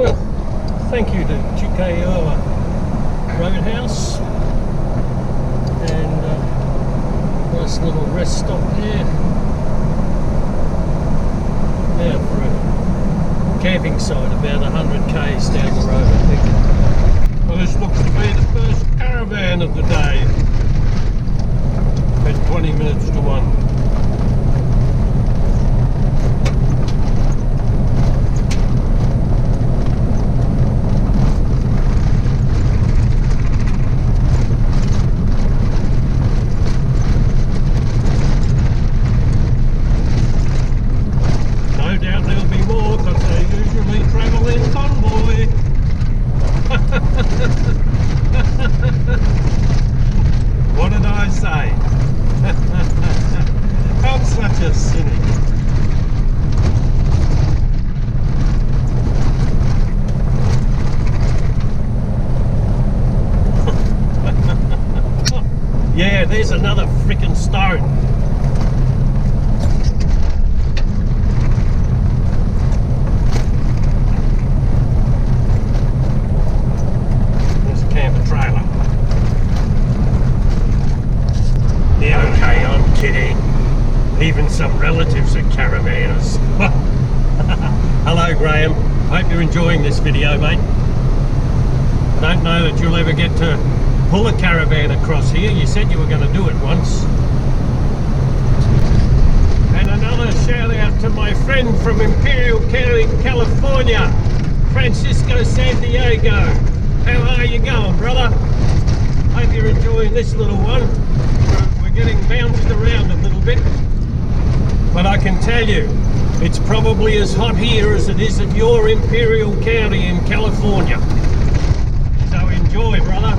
Well, thank you to Tjukayirla Roadhouse, and nice little rest stop there. Now for a camping site about 100 k's down the road, I think. Well, this looks to be the first caravan of the day at 20 minutes to 1. What did I say? I'm such a cynic. Yeah, there's another frickin' stone. Even some relatives are caravanners. Hello Graham, hope you're enjoying this video, mate. I don't know that you'll ever get to pull a caravan across here. You said you were going to do it once. And another shout out to my friend from Imperial County, California, Francisco San Diego. How are you going, brother? Hope you're enjoying this little one. We're getting bounced around a little bit. But I can tell you, it's probably as hot here as it is at your Imperial County in California. So enjoy, brother.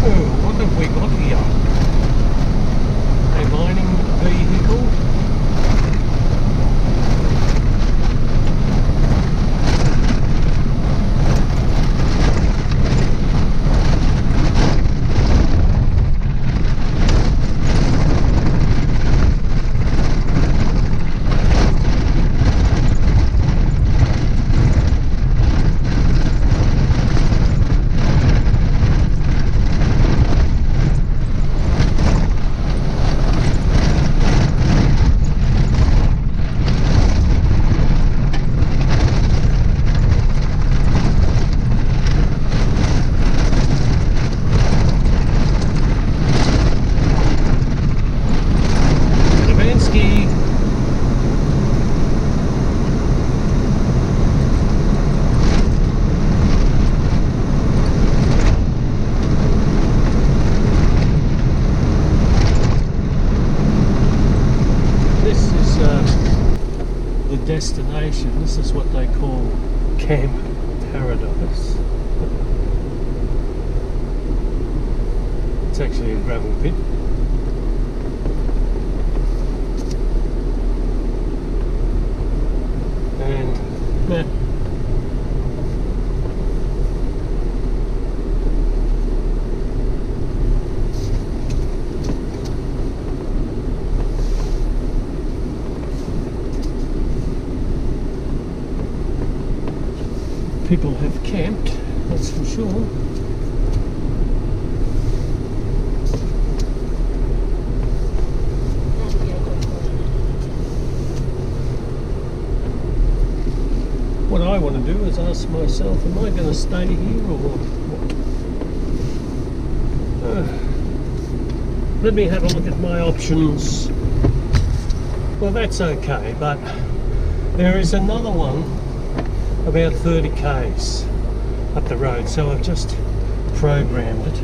Oh, what have we got here? A mining vehicle. Destination. This is what they call Camp Paradise. It's actually a gravel pit. And people have camped, that's for sure. What I want to do is ask myself, am I going to stay here or what? Let me have a look at my options. Well, that's okay, but there is another one about 30 k's up the road, so I've just programmed it,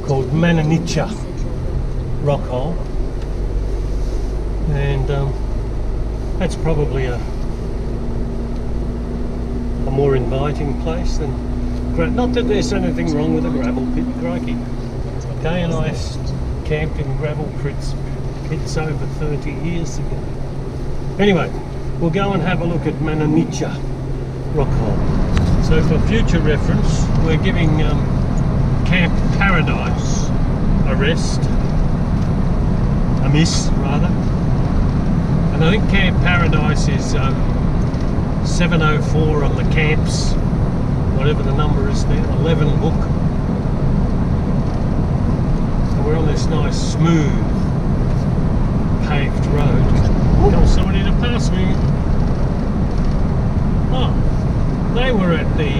called Mananicha Rock Hole, and that's probably a more inviting place than, not that there's anything wrong with a gravel pit, crikey. Okay, and I camped in gravel pits over 30 years ago. Anyway, we'll go and have a look at Mananicha Rock Hole. So for future reference, we're giving Camp Paradise a rest, a miss rather, And I think Camp Paradise is 704 on the camps, whatever the number is there, 11 book. And we're on this nice smooth paved road. Got somebody to pass me. Oh, they were at the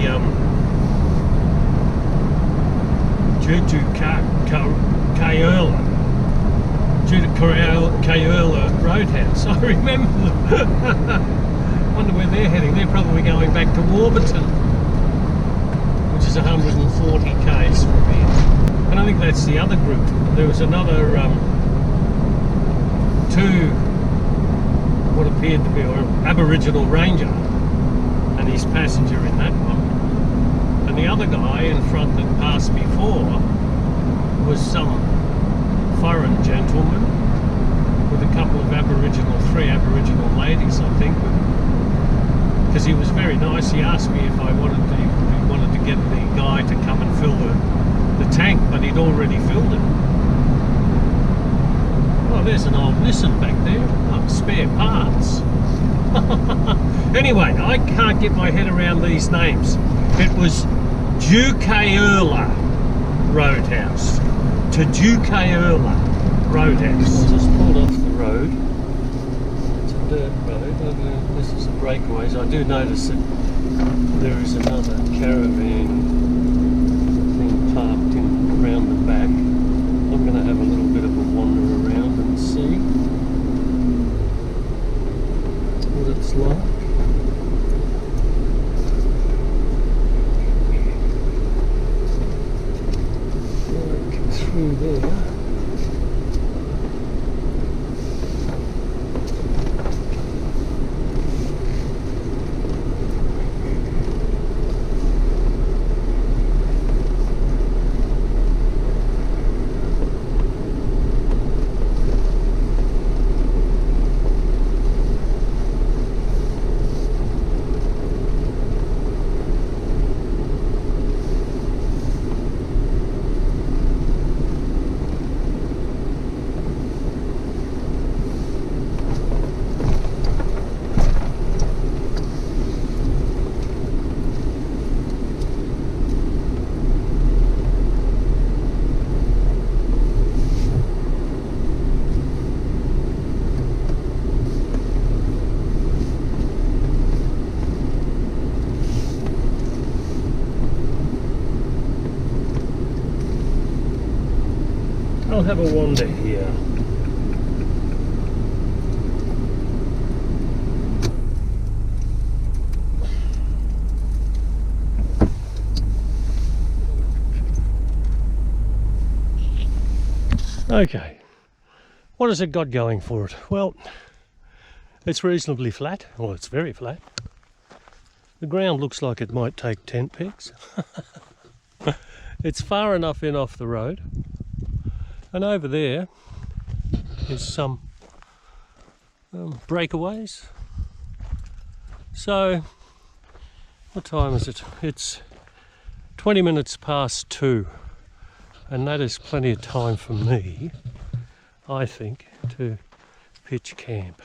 Tjukayirla Roadhouse. I remember them. Wonder where they're heading. They're probably going back to Warburton, which is 140 k's from here. And I think that's the other group. There was another two, what appeared to be an Aboriginal ranger and his passenger in that one. And the other guy in front that passed before was some foreign gentleman with a couple of three Aboriginal ladies, I think. Because he was very nice. He asked me if I wanted to get the guy to come and fill the tank, but he'd already filled it. Oh, there's an old Nissan back there. Oh, spare parts. Anyway, I can't get my head around these names. It was Tjukayirla Roadhouse. Tjukayirla Roadhouse. Just pulled off the road. It's a dirt road. This is the breakaways. I do notice that there is another caravan thing parked around the back. I'm going to have a little bit of a wander around and see what it's like. Through there. I'll have a wander here. Okay, what has it got going for it? Well, it's reasonably flat. Well, it's very flat. The ground looks like it might take tent pegs. It's far enough in off the road. And over there is some breakaways. So, what time is it? It's 20 minutes past 2, and that is plenty of time for me, I think, to pitch camp.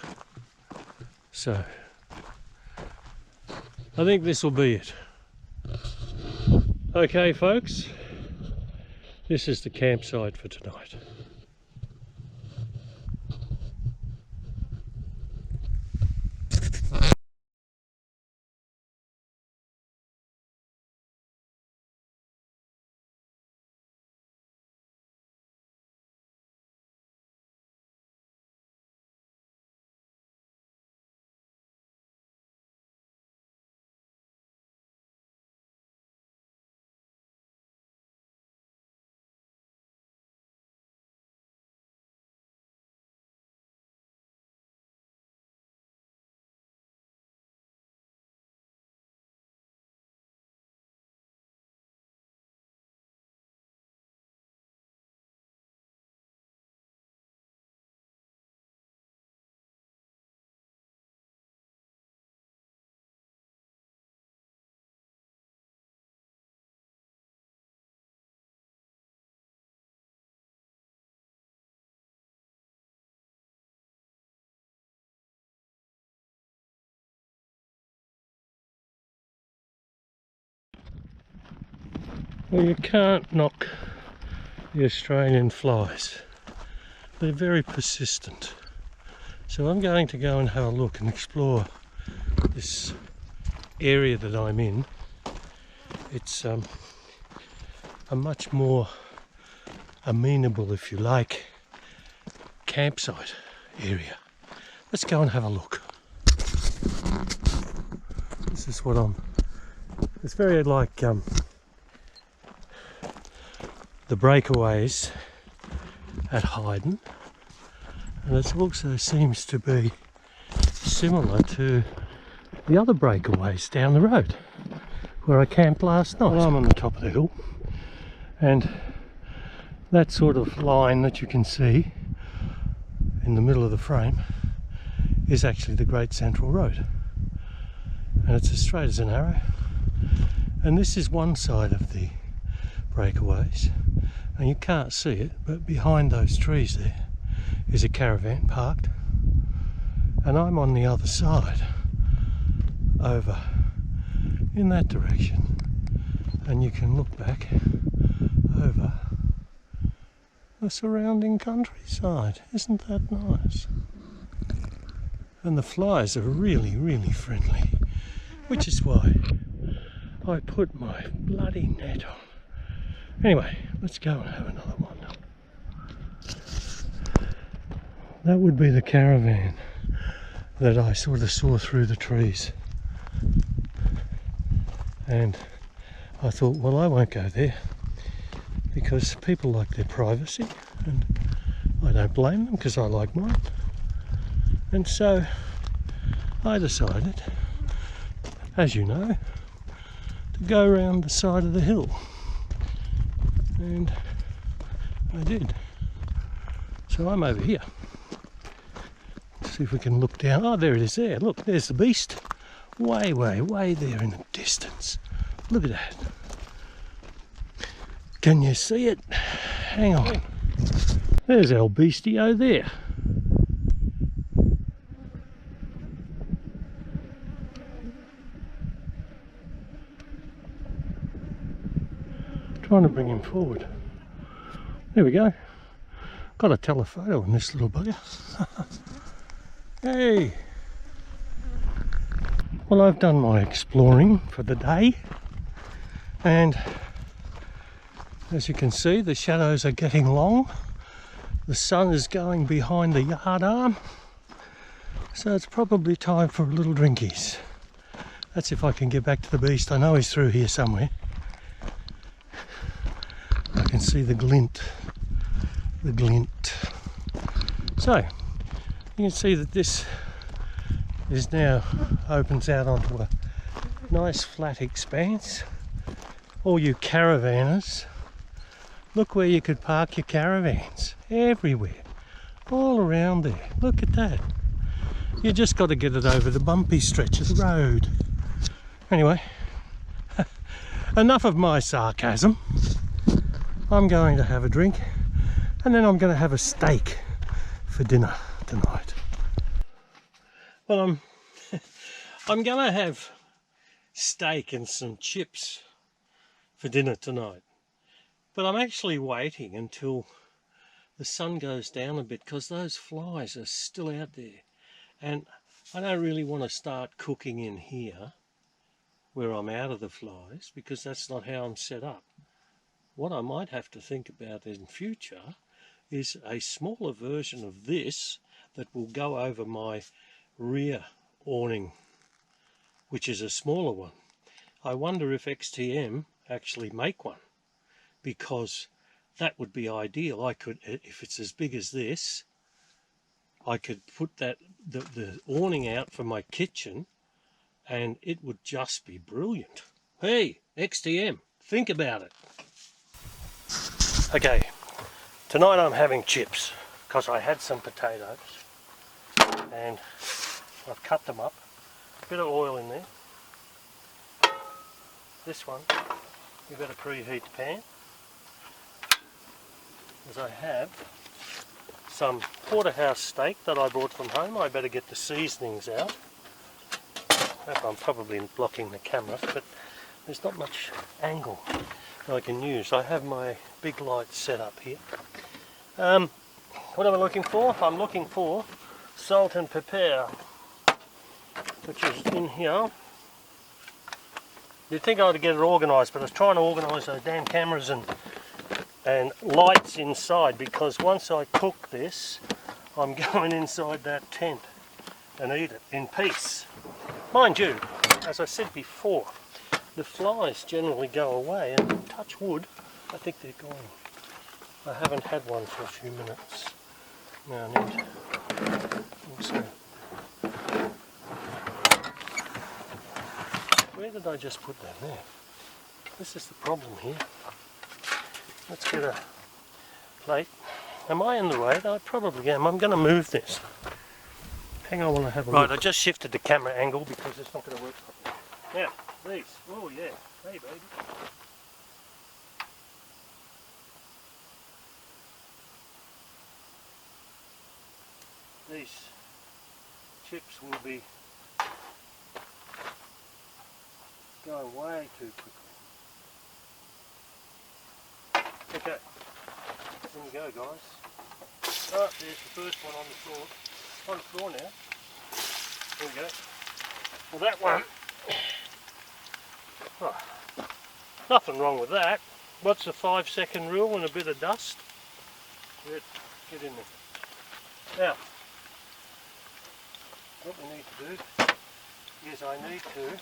So, I think this will be it. Okay, folks. This is the campsite for tonight. Well, you can't knock the Australian flies. They're very persistent. So I'm going to go and have a look and explore this area that I'm in. It's a much more amenable, if you like, campsite area. Let's go and have a look. This is what it's very like the breakaways at Hayden, and it also seems to be similar to the other breakaways down the road where I camped last night. Well, I'm on the top of the hill, and that sort of line that you can see in the middle of the frame is actually the Great Central Road, and it's as straight as an arrow. And this is one side of the breakaways, and you can't see it, but behind those trees there is a caravan parked, and I'm on the other side over in that direction, and you can look back over the surrounding countryside. Isn't that nice? And the flies are really, really friendly, which is why I put my bloody net on. Anyway, let's go and have another one. That would be the caravan that I sort of saw through the trees. And I thought, well, I won't go there because people like their privacy, and I don't blame them because I like mine. And so I decided, as you know, to go around the side of the hill. And I did. So I'm over here. Let's see if we can look down. Oh, there it is there. Look, there's the beast. Way, way, way there in the distance. Look at that. Can you see it? Hang on. There's El Beastio there. Trying to bring him forward. There we go. Got a telephoto on this little bugger. Hey! Well, I've done my exploring for the day, and as you can see, the shadows are getting long. The sun is going behind the yard arm, so it's probably time for a little drinkies. That's if I can get back to the beast. I know he's through here somewhere. I can see the glint. The glint. So, you can see that this is now opens out onto a nice flat expanse. All you caravanners, look where you could park your caravans. Everywhere. All around there. Look at that. You just got to get it over the bumpy stretch of the road. Anyway, enough of my sarcasm. I'm going to have a drink, and then I'm going to have a steak for dinner tonight. Well, I'm going to have steak and some chips for dinner tonight, but I'm actually waiting until the sun goes down a bit because those flies are still out there, and I don't really want to start cooking in here where I'm out of the flies because that's not how I'm set up. What I might have to think about in future is a smaller version of this that will go over my rear awning, which is a smaller one. I wonder if XTM actually make one, because that would be ideal. I could, if it's as big as this, I could put that the awning out for my kitchen, and it would just be brilliant. Hey, XTM, think about it. Okay, tonight I'm having chips because I had some potatoes and I've cut them up. A bit of oil in there. This one, you've got to preheat the pan. As I have some porterhouse steak that I brought from home. I better get the seasonings out. I'm probably blocking the camera, but there's not much angle I can use. I have my big light set up here. What am I looking for? I'm looking for salt and pepper, which is in here. You'd think I'd get it organised, but I was trying to organise those damn cameras and lights inside, because once I cook this, I'm going inside that tent and eat it in peace. Mind you, as I said before, the flies generally go away, and touch wood, I think they're gone. I haven't had one for a few minutes. Now I need also... Where did I just put that there? This is the problem here. Let's get a plate. Am I in the way? I probably am. I'm going to move this. Hang on while I have a look. Right, I just shifted the camera angle because it's not going to work properly. Now, these. Oh yeah. Hey baby. These chips will be going way too quickly. Okay, there you go guys. Oh, there's the first one on the floor. On the floor now. There we go. Well, that one, oh, nothing wrong with that. What's the 5-second rule and a bit of dust? Good, get in there. Now, what we need to do is I need to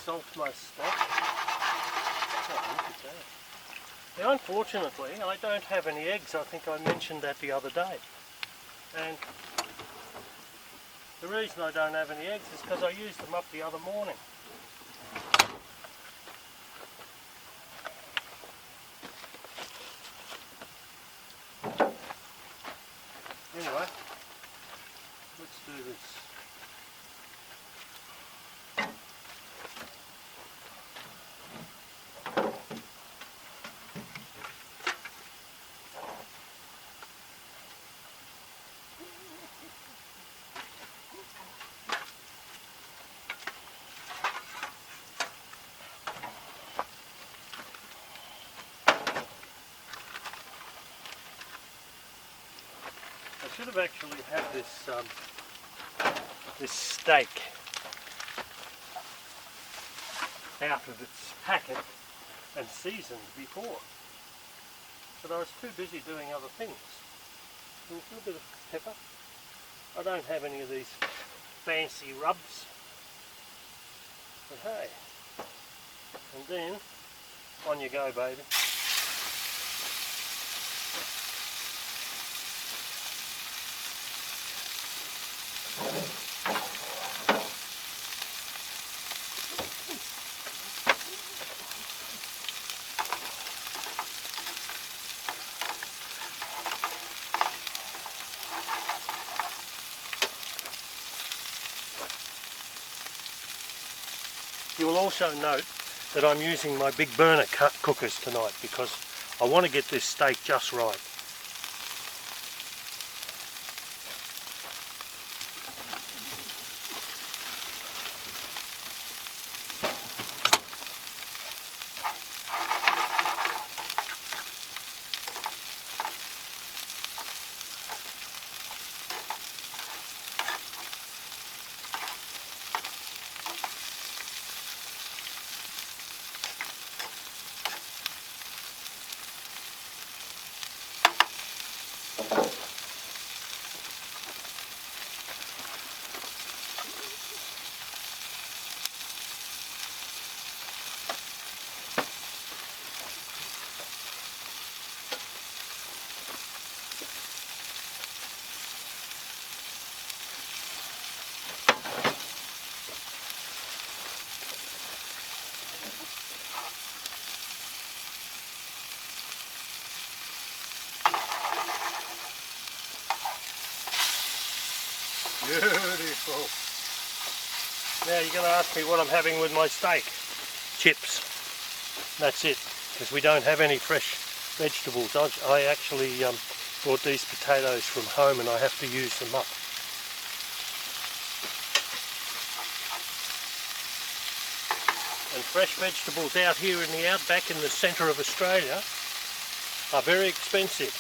salt my stuff. Oh, look at that. Now, unfortunately, I don't have any eggs. I think I mentioned that the other day. And the reason I don't have any eggs is because I used them up the other morning. Anyway, let's do this. I should have actually had this this steak out of its packet and seasoned before, but I was too busy doing other things. A little bit of pepper. I don't have any of these fancy rubs, but hey, and then on you go, baby. You will also note that I'm using my big burner cookers tonight because I want to get this steak just right. Beautiful. Now you're going to ask me what I'm having with my steak. Chips. That's it, because we don't have any fresh vegetables. I actually bought these potatoes from home and I have to use them up. And fresh vegetables out here in the outback in the centre of Australia are very expensive.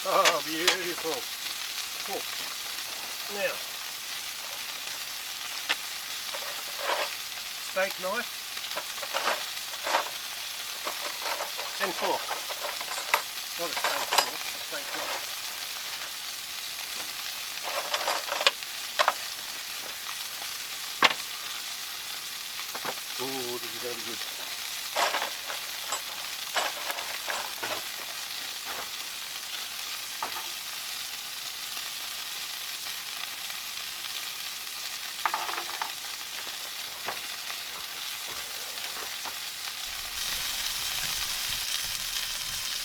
Oh, beautiful. Cool. Now, steak knife and fork. Not a steak fork, a steak knife. Oh, this is going to be good.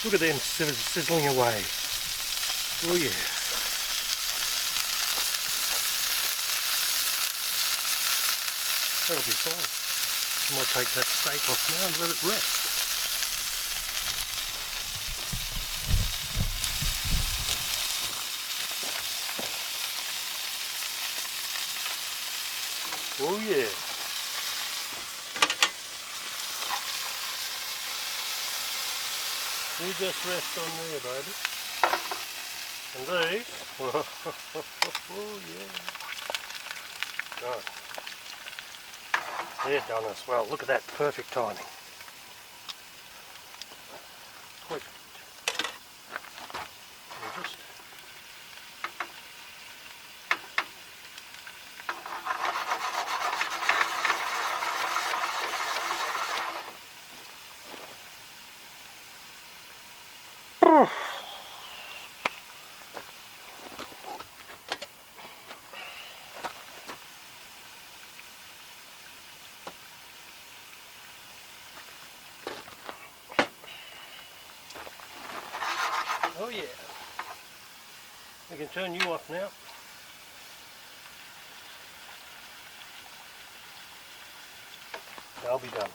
Look at them sizzling away. Oh yeah. That'll be fine. I might take that steak off now and let it rest. Oh yeah. You just rest on there, baby. And these, oh yeah. Right. They're done as well. Look at that, perfect timing. Quick. Just oh yeah. We can turn you off now. I'll be done.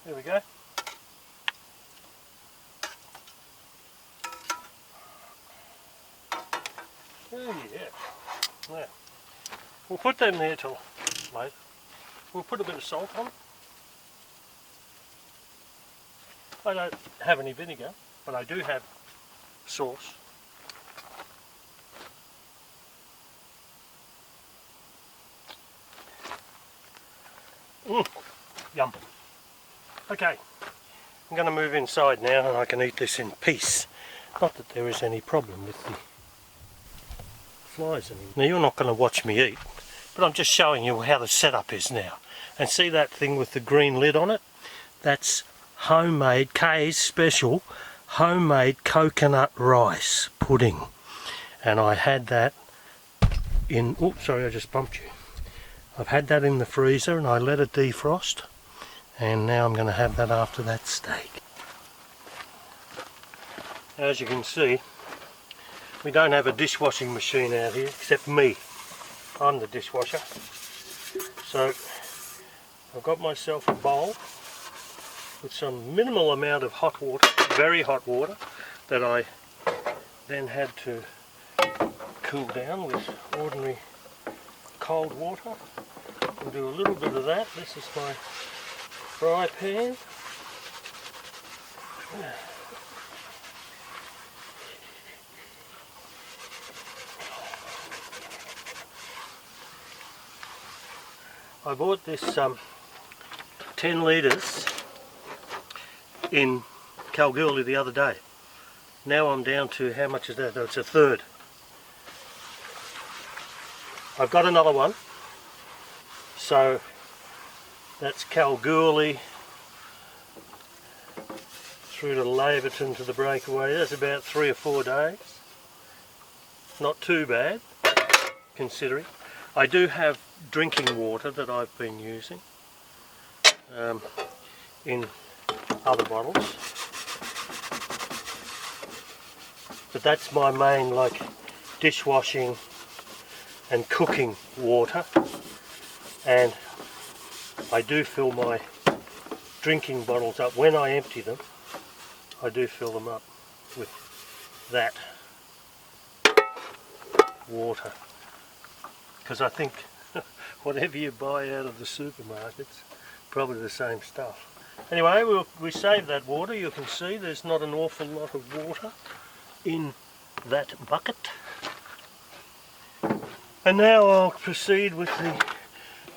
There we go. Oh yeah. Now, we'll put them there till later. We'll put a bit of salt on. I don't have any vinegar, but I do have sauce. Yum. Okay, I'm going to move inside now and I can eat this in peace. Not that there is any problem with the flies anymore. Now you're not going to watch me eat, but I'm just showing you how the setup is now. And see that thing with the green lid on it? That's homemade, Kay's special, homemade coconut rice pudding. And I had that in, oh sorry I just bumped you. I've had that in the freezer and I let it defrost. And now I'm going to have that after that steak. As you can see, we don't have a dishwashing machine out here, except me. I'm the dishwasher. So I've got myself a bowl with some minimal amount of hot water, very hot water, that I then had to cool down with ordinary cold water. I'll do a little bit of that. This is my fry pan. I bought this 10 litres in Kalgoorlie the other day. Now I'm down to, how much is that? It's a third. I've got another one. So that's Kalgoorlie through to Laverton to the breakaway. That's about 3 or 4 days. Not too bad, considering. I do have drinking water that I've been using in other bottles. But that's my main, like, dishwashing and cooking water. And I do fill my drinking bottles up. When I empty them, I do fill them up with that water. Because I think whatever you buy out of the supermarkets, probably the same stuff. Anyway, we save that water. You can see there's not an awful lot of water in that bucket. And now I'll proceed with the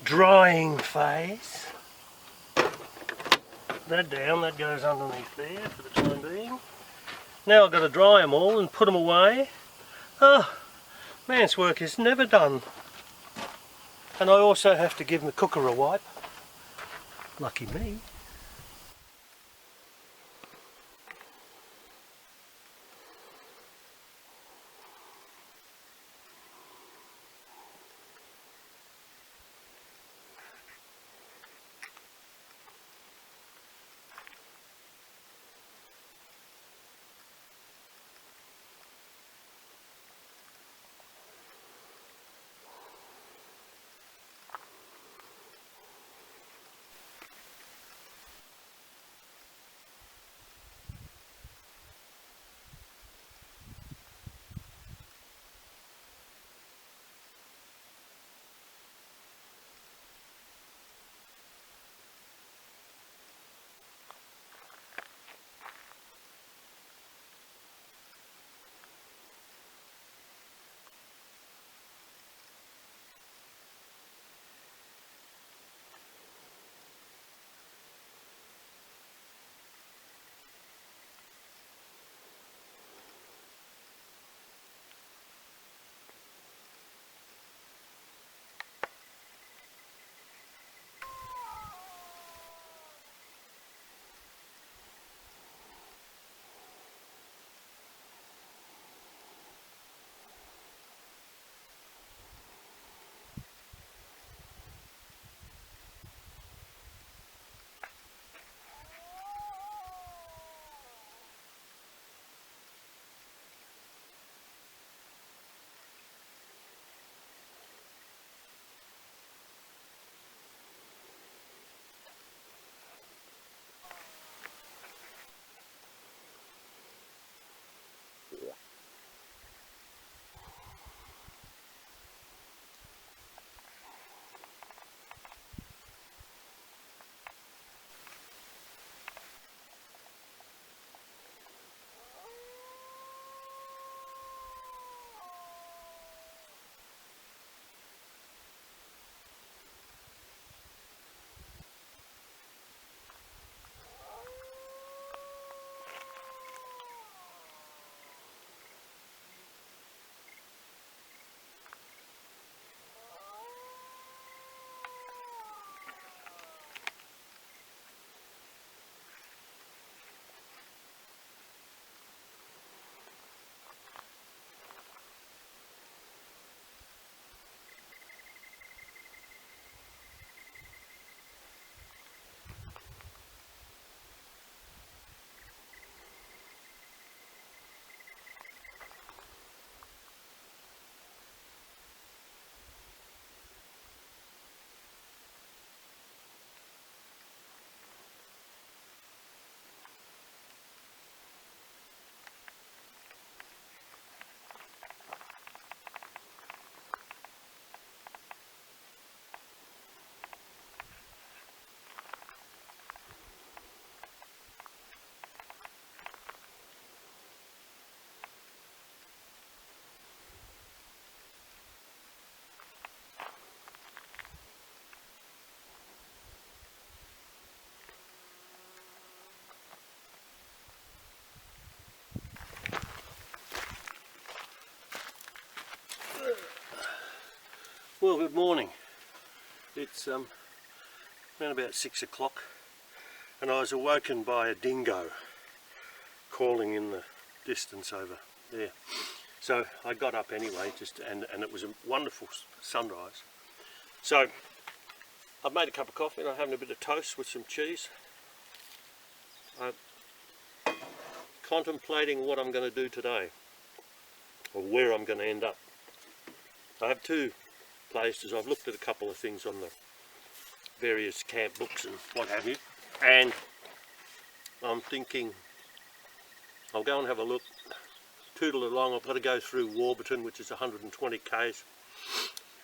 drying phase. That down, that goes underneath there for the time being. Now I've got to dry them all and put them away. Ah, man's work is never done. And I also have to give the cooker a wipe. Lucky me. Well, good morning. It's around about 6 o'clock and I was awoken by a dingo calling in the distance over there. So I got up anyway, and it was a wonderful sunrise. So I've made a cup of coffee and I'm having a bit of toast with some cheese. I'm contemplating what I'm going to do today, or where I'm going to end up. I have two places. I've looked at a couple of things on the various camp books and what have you, and I'm thinking I'll go and have a look, tootle along. I've got to go through Warburton, which is 120 k's,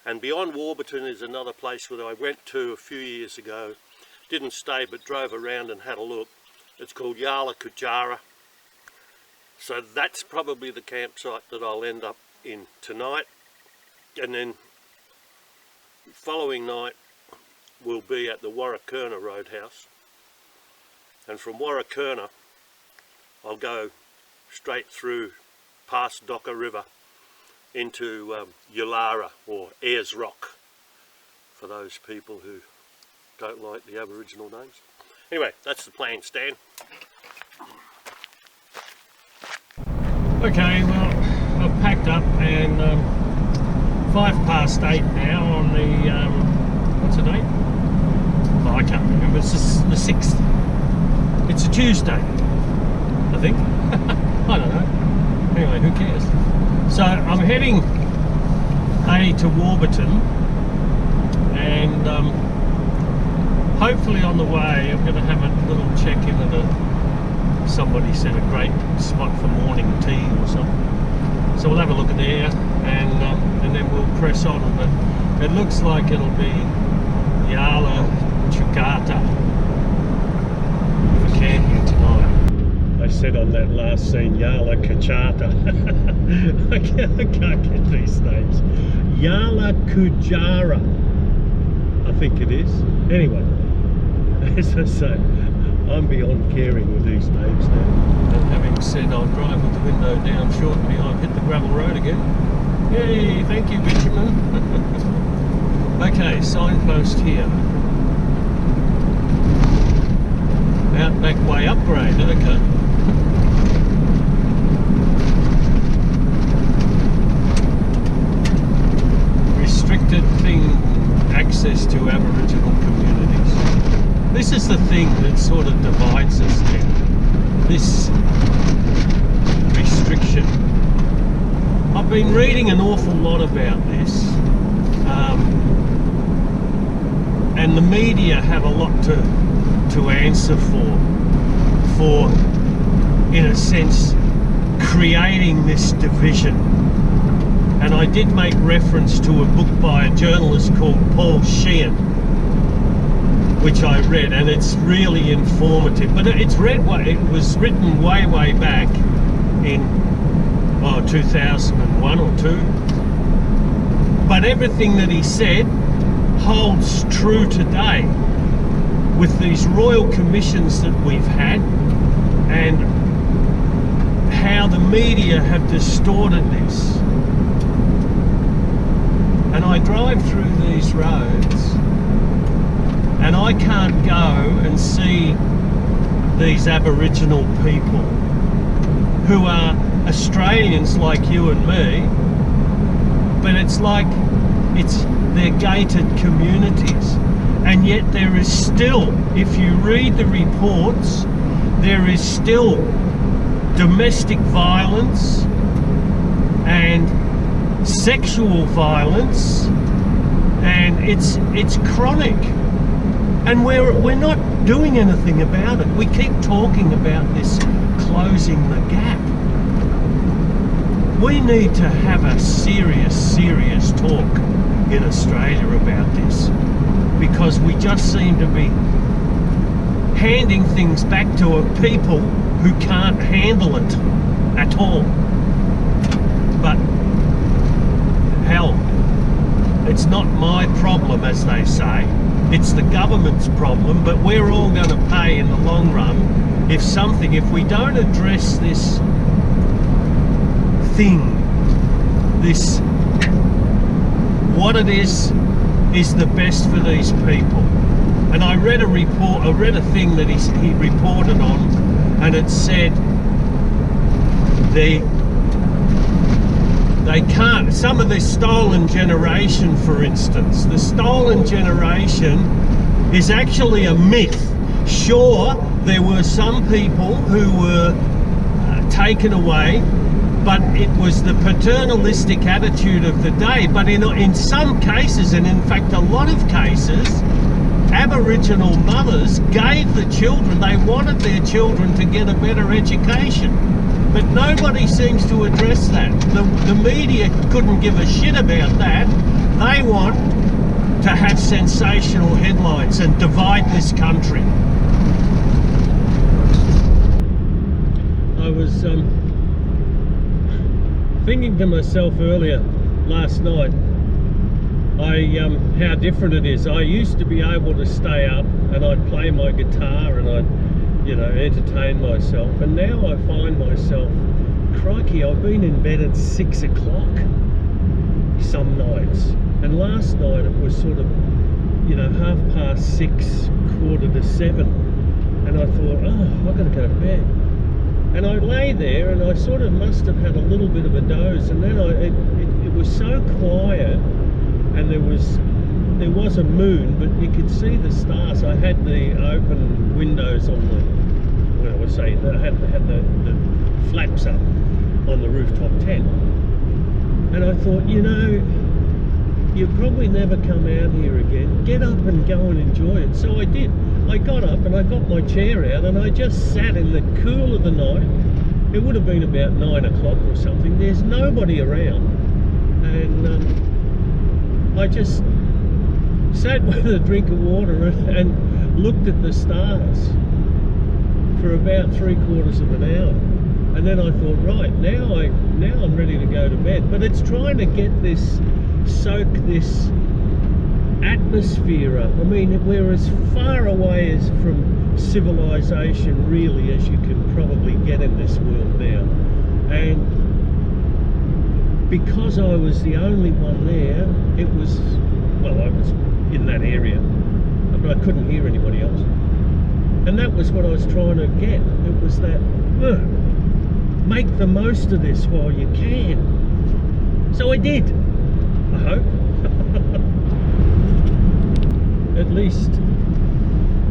and beyond Warburton is another place where I went to a few years ago, didn't stay but drove around and had a look. It's called Tjukayirla. So that's probably the campsite that I'll end up in tonight, and then following night we'll be at the Warburton Roadhouse, and from Warburton I'll go straight through past Docker River into Yulara, or Ayers Rock, for those people who don't like the Aboriginal names. Anyway, that's the plan, Stan. Okay, well, I've packed up and 8:05 now on the, what's the date? Oh, I can't remember, it's the 6th. It's a Tuesday, I think. I don't know. Anyway, who cares? So I'm heading to Warburton, and hopefully on the way I'm going to have a little check in at somebody said a great spot for morning tea or something. So we'll have a look at there, and then we'll press on. But it looks like it'll be Tjukayirla for camping tonight. I said on that last scene, Tjukayirla. I can't get these names. Tjukayirla, I think it is. Anyway, as I say, I'm beyond caring with these names now. And having said I'll drive with the window down shortly, I've hit the gravel road again. Yay, thank you, bitumen. Okay, signpost here. Outback way upgrade, okay. Restricted thing, access to Aboriginal communities. This is the thing that sort of divides us now, this restriction. I've been reading an awful lot about this, and the media have a lot to answer for, in a sense, creating this division. And I did make reference to a book by a journalist called Paul Sheehan, which I read, and it's really informative. But it was written way back in 2001 or 2. But everything that he said holds true today with these royal commissions that we've had, and how the media have distorted this. And I drive through these roads and I can't go and see these Aboriginal people who are Australians like you and me, but it's like they're gated communities, and yet there is still, if you read the reports, there is still domestic violence and sexual violence, and it's chronic, and we're not doing anything about it. We keep talking about this closing the gap. We need to have a serious talk in Australia about this, because we just seem to be handing things back to a people who can't handle it at all. But hell, it's not my problem, as they say. It's the government's problem, but we're all going to pay in the long run if we don't address this thing, this what it is the best for these people. And I read a thing that he reported on, and it said they can't, some of this stolen generation, for instance, the stolen generation is actually a myth. Sure, there were some people who were taken away, but it was the paternalistic attitude of the day. But in some cases, and in fact a lot of cases, Aboriginal mothers gave the children, they wanted their children to get a better education. But nobody seems to address that. The media couldn't give a shit about that. They want to have sensational headlines and divide this country. I was thinking to myself earlier last night, how different it is. I used to be able to stay up and I'd play my guitar and I'd, entertain myself, and now I find myself, crikey, I've been in bed at 6 o'clock some nights, and last night it was sort of, 6:30, 7:15, and I thought, oh, I've got to go to bed. And I lay there and I sort of must have had a little bit of a doze, and then it was so quiet, and there was a moon, but you could see the stars. I had the open windows on I had the flaps up on the rooftop tent, and I thought, you'll probably never come out here again. Get up and go and enjoy it. So I did. I got up and I got my chair out and I just sat in the cool of the night. It would have been about 9 o'clock or something. There's nobody around, and I just sat with a drink of water and looked at the stars for about 3/4 of an hour, and then I thought, right, now I'm ready to go to bed. But it's trying to get soak this atmosphere up. I mean, we're as far away as from civilization really as you can probably get in this world now, and because I was the only one there, I was in that area, but I couldn't hear anybody else. And that was what I was trying to get. It was that, make the most of this while you can. So I did, I hope. At least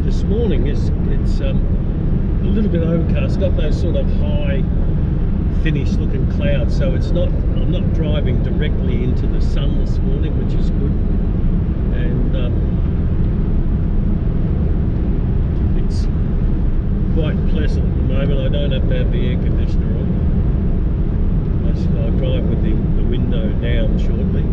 this morning it's a little bit overcast, got those sort of high, thinnish looking clouds, so I'm not driving directly into the sun this morning, which is good. And it's quite pleasant at the moment. I don't have to have the air conditioner on. I'll drive with the window down shortly.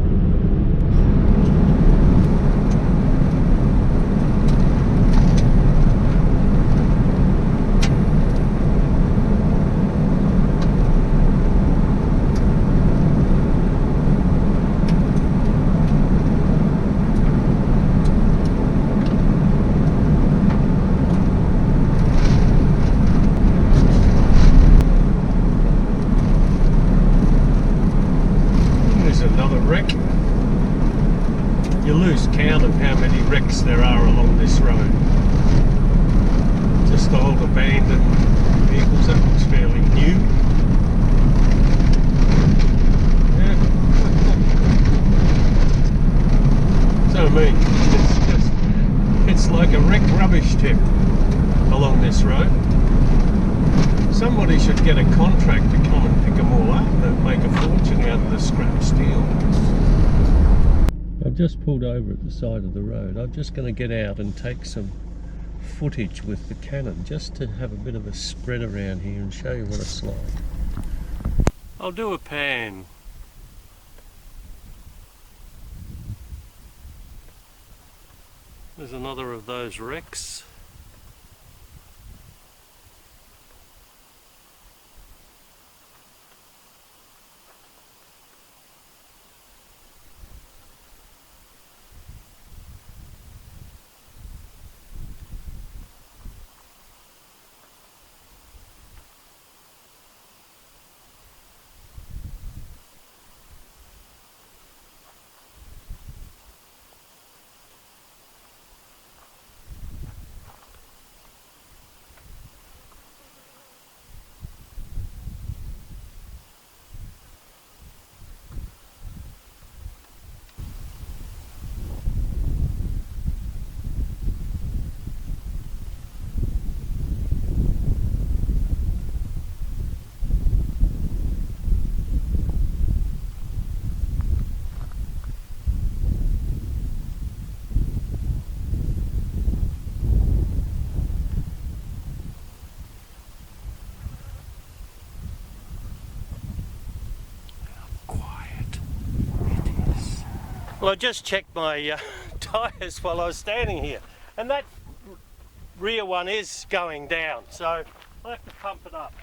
You lose count of how many wrecks there are along this road. Just old abandoned vehicles. That looks fairly new. Yeah. So I mean, it's like a wrecked rubbish tip along this road. Somebody should get a contract to come and pick them all up and make a fortune out of the scrap steel. I've just pulled over at the side of the road. I'm just going to get out and take some footage with the Canon, just to have a bit of a spread around here and show you what it's like. I'll do a pan. There's another of those wrecks. Well, I just checked my tyres while I was standing here, and that rear one is going down, so I have to pump it up.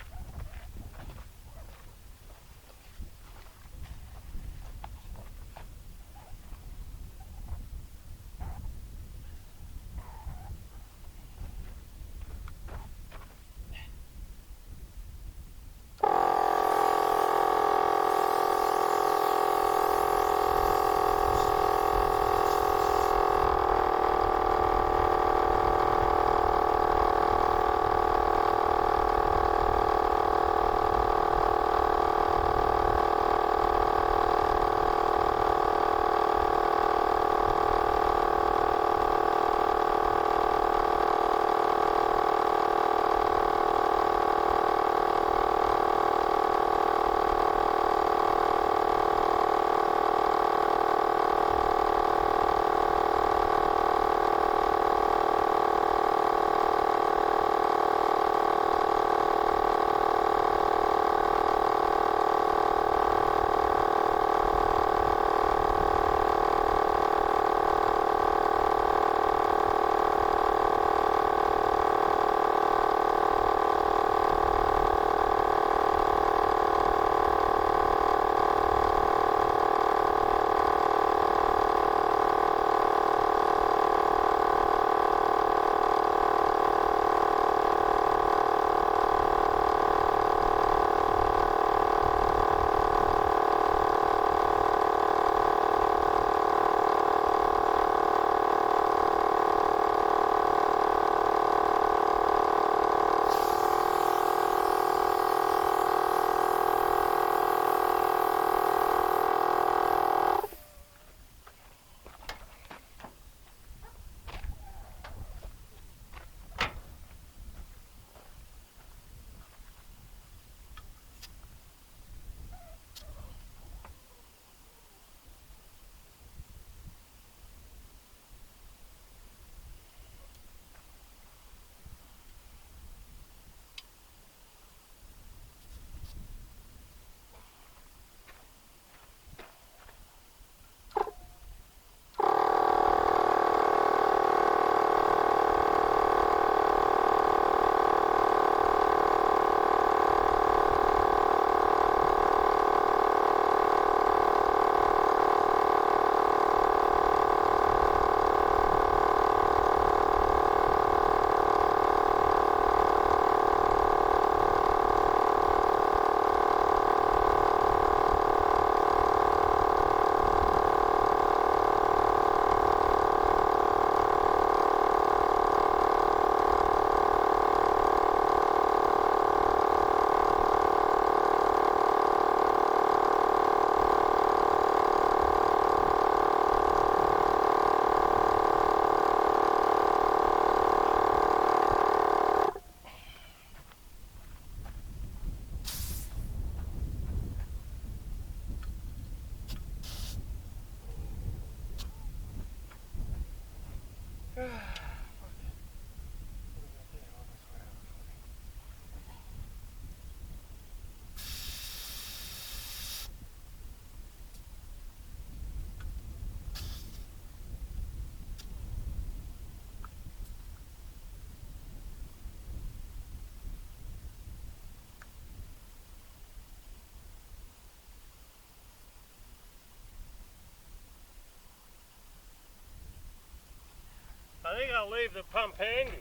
I think I'll leave the pump handy.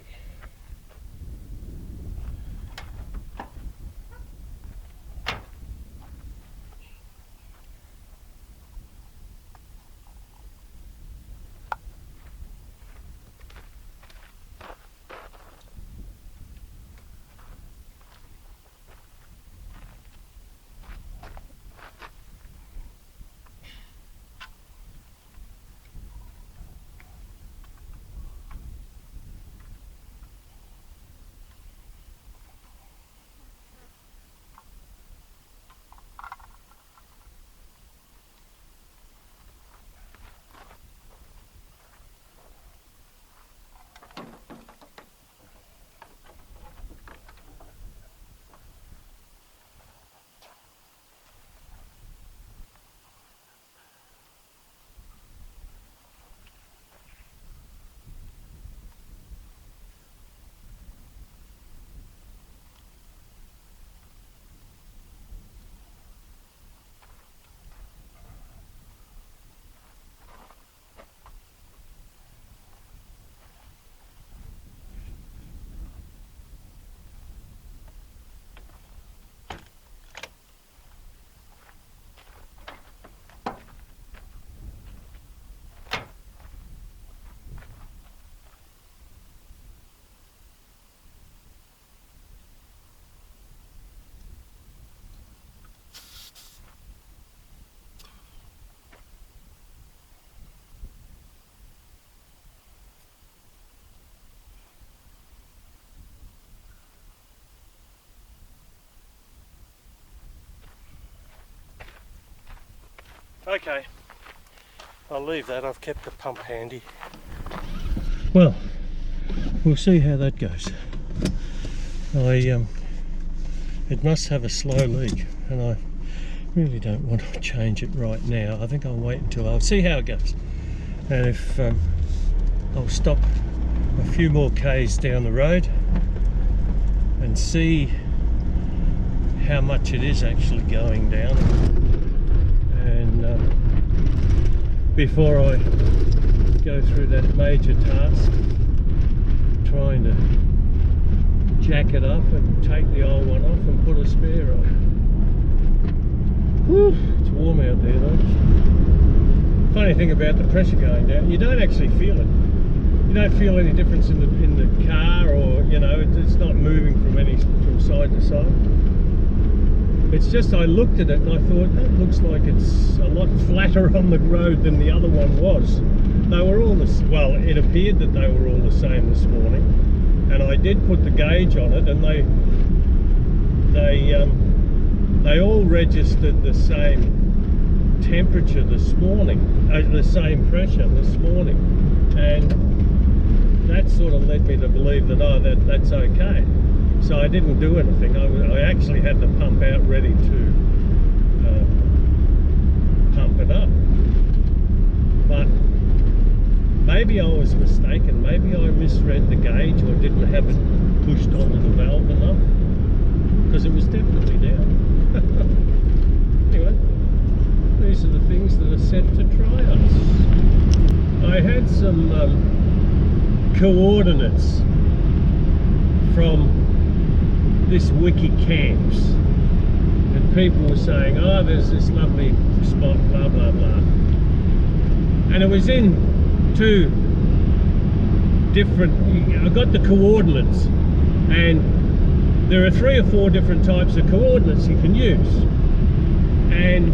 Okay, I'll leave that. I've kept the pump handy. Well, we'll see how that goes. It must have a slow leak, and I really don't want to change it right now. I think I'll wait until I'll see how it goes. And if I'll stop a few more k's down the road and see how much it is actually going down, and before I go through that major task trying to jack it up and take the old one off and put a spare on. Whew, it's warm out there though. Funny thing about the pressure going down, you don't actually feel it. You don't feel any difference in the car, or you know, it's not moving from side to side. It's just I looked at it and I thought that looks like it's a lot flatter on the road than the other one was. They were all well, it appeared that they were all the same this morning, and I did put the gauge on it, and they all registered the same temperature this morning, the same pressure this morning, and that sort of led me to believe that that's okay. So I didn't do anything. I actually had the pump out ready to pump it up, but maybe I was mistaken. Maybe I misread the gauge or didn't have it pushed onto the valve enough, because it was definitely down. Anyway, these are the things that are set to try us. I had some coordinates from this wiki camps, and people were saying, oh, there's this lovely spot, blah blah blah, and it was in two different, I got the coordinates, and there are 3 or 4 different types of coordinates you can use, and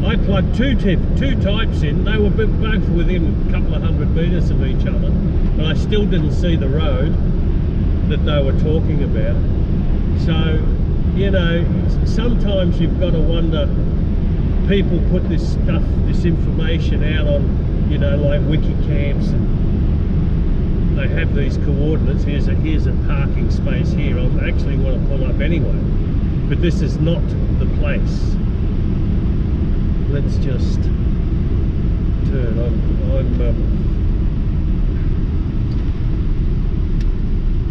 I plugged two types in. They were both within a couple of 100 metres of each other, but I still didn't see the road that they were talking about. So, you know, sometimes you've got to wonder, people put this stuff, this information out on, you know, like wiki camps, and they have these coordinates. Here's a parking space here. I actually want to pull up anyway, but this is not the place. Let's just turn.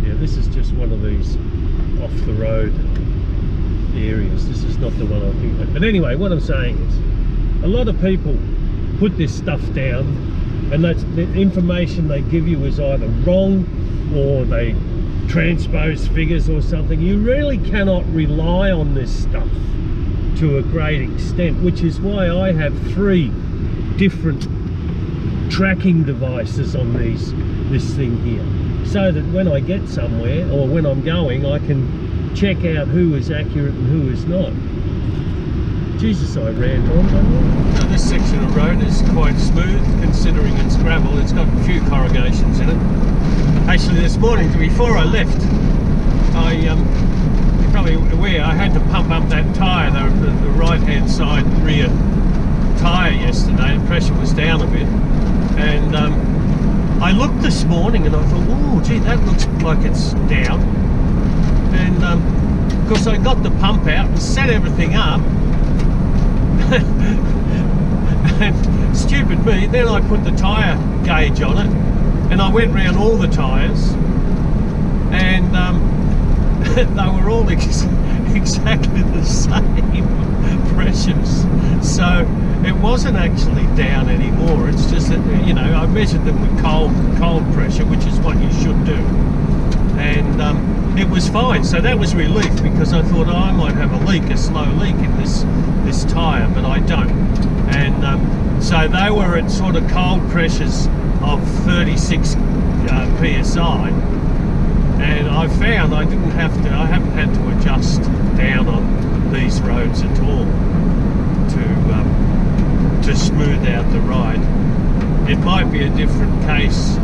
Yeah, this is just one of these off the road areas. This is not the one I think of. But anyway, what I'm saying is, a lot of people put this stuff down, and that's the information they give you is either wrong, or they transpose figures or something. You really cannot rely on this stuff to a great extent, which is why I have 3 different tracking devices on this thing here, so that when I get somewhere or when I'm going, I can check out who is accurate and who is not. Jesus, I ran on, don't I? So this section of road is quite smooth, considering it's gravel. It's got a few corrugations in it. Actually, this morning, before I left, you're probably aware, I had to pump up that tyre, the right-hand side rear tyre yesterday. The pressure was down a bit, and I looked this morning and I thought, oh gee, that looks like it's down. And of course I got the pump out and set everything up, and stupid me, then I put the tyre gauge on it, and I went round all the tyres, and they were all exactly the same pressures. So it wasn't actually down anymore. It's just that, you know, I measured them with cold pressure, which is what you should do, and it was fine. So that was relief, because I thought, oh, I might have a leak, a slow leak in this tyre, but I don't. And so they were at sort of cold pressures of 36 psi. And I found I haven't had to adjust down on these roads at all to smooth out the ride. It might be a different case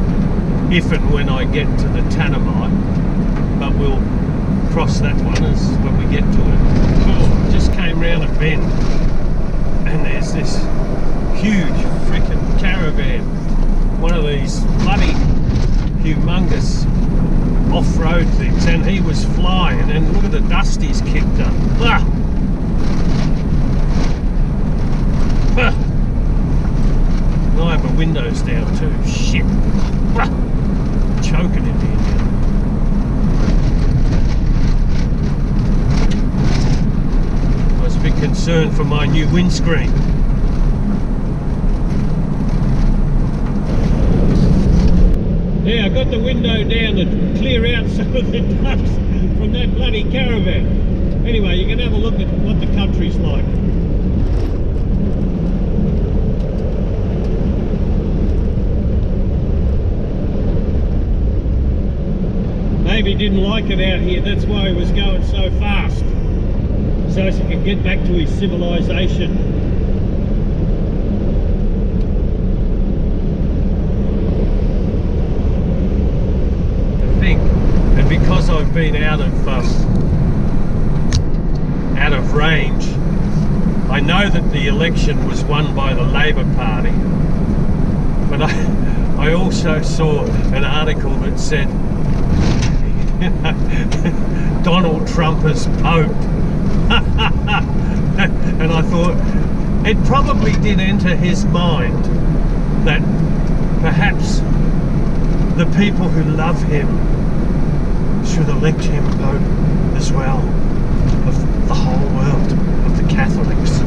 if and when I get to the Tanamite, but we'll cross that one when we get to it. Oh, just came round a bend, and there's this humongous off-road things, and he was flying, and look at the dust he's kicked up. Ah! Ah! I have my windows down too. Shit! Ah! Choking in here now. I was a bit concerned for my new windscreen. Yeah, I got the window down to clear out some of the dust from that bloody caravan. Anyway, you can have a look at what the country's like. Maybe he didn't like it out here, that's why he was going so fast. So he could get back to his civilization. And because I've been out of range, I know that the election was won by the Labor Party, but I also saw an article that said Donald Trump as Pope. And I thought it probably did enter his mind that perhaps the people who love him should elect him Pope as well, of the whole world, of the Catholics.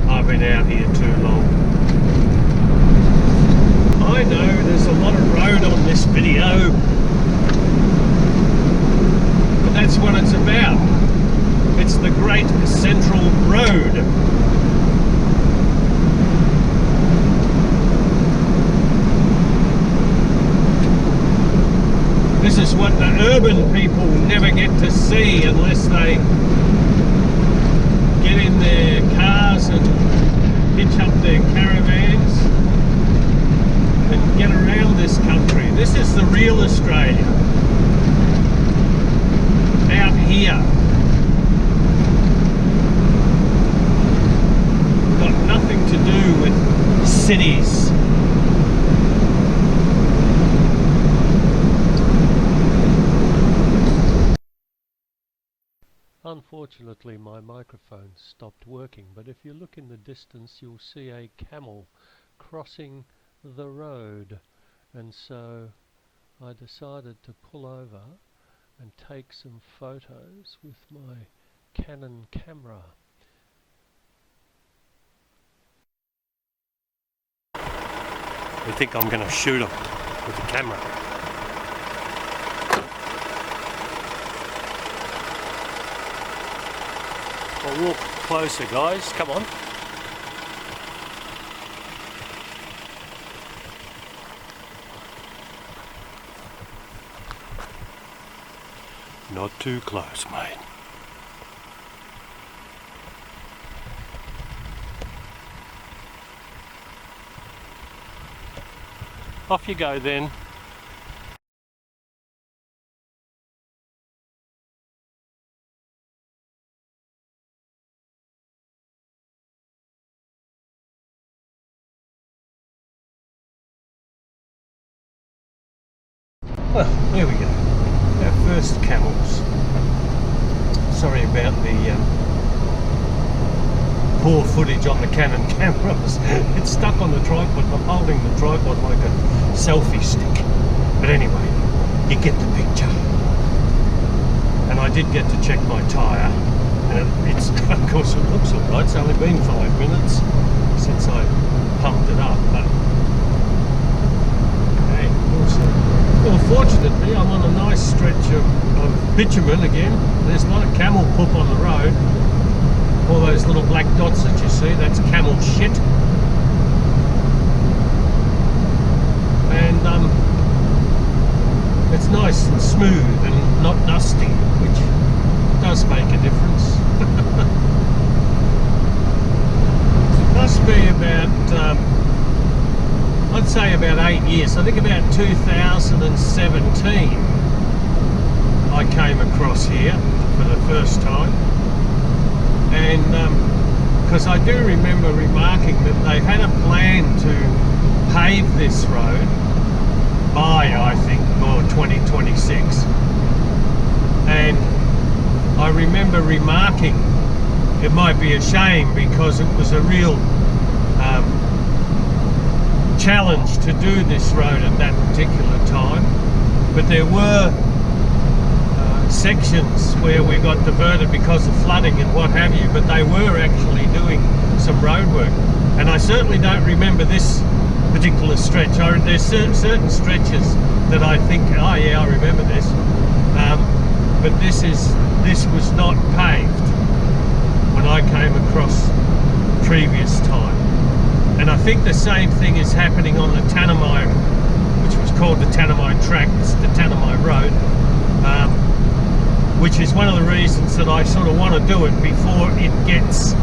I've been out here too long. I know there's a lot of road on this video, but that's what it's about. It's the Great Central Road. This is what the urban people never get to see unless they get in their cars and hitch up their caravans and get around this country. This is the real Australia. Out here. Got nothing to do with cities. Unfortunately, my microphone stopped working, but if you look in the distance, you'll see a camel crossing the road, and so I decided to pull over and take some photos with my Canon camera. I think I'm going to shoot him with the camera. I'll walk closer, guys. Come on. Not too close, mate. Off you go then. Well, there we go. Our first camels. Sorry about the poor footage on the Canon cameras. It's stuck on the tripod. I'm holding the tripod like a selfie stick. But anyway, you get the picture. And I did get to check my tyre. And it's, of course, it looks alright. It's only been 5 minutes since I pumped it up. But hey, well, fortunately, I'm on a nice stretch of bitumen again. There's a lot of camel poop on the road. All those little black dots that you see, that's camel shit. And it's nice and smooth and not dusty, which does make a difference. Must be about I'd say about 8 years. I think about 2017 I came across here for the first time, and because I do remember remarking that they had a plan to pave this road by, I think, more 2026. And I remember remarking it might be a shame because it was a real challenge to do this road at that particular time. But there were sections where we got diverted because of flooding and what have you, but they were actually doing some road work. And I certainly don't remember this particular stretch. There's certain stretches that I think, oh yeah, I remember this. But this was not paved when I came across previous time. And I think the same thing is happening on the Tanami, which was called the Tanami Track, the Tanami Road, which is one of the reasons that I sort of want to do it before it gets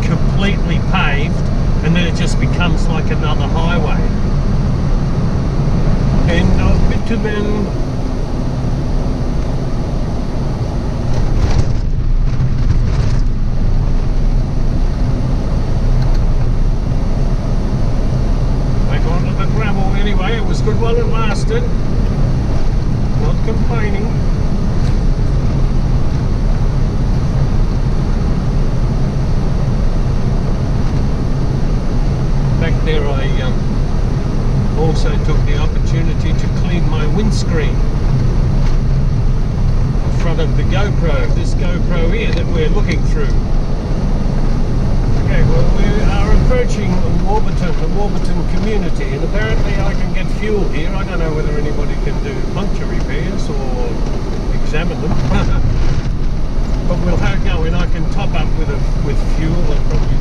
completely paved and then it just becomes like another highway. End of bitumen. Anyway, it was good while it lasted. Not complaining. Back there I also took the opportunity to clean my windscreen in front of the GoPro, this GoPro here that we're looking through. Okay, well, we are approaching Warburton, the Warburton community, and apparently I can get fuel here. I don't know whether anybody can do puncture repairs or examine them. But we'll have a go, and I can top up with fuel. I probably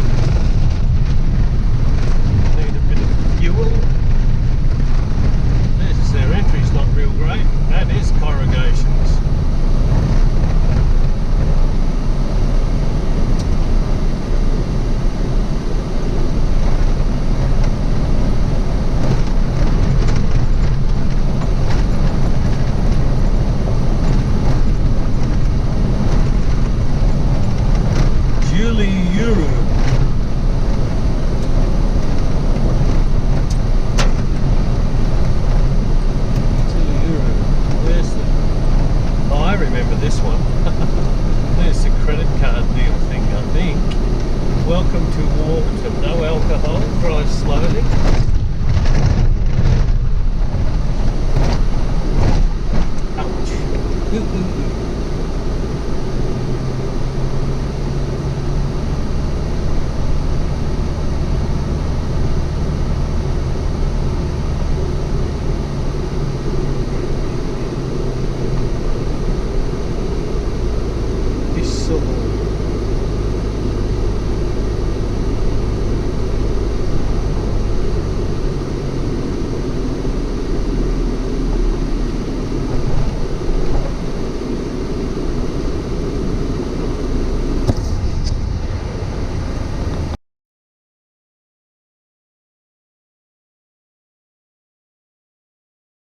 need a bit of fuel. Their entry's not real great. That is corrugations. Welcome to Warburton. No alcohol. Drive slowly. Ouch. Ooh, ooh, ooh.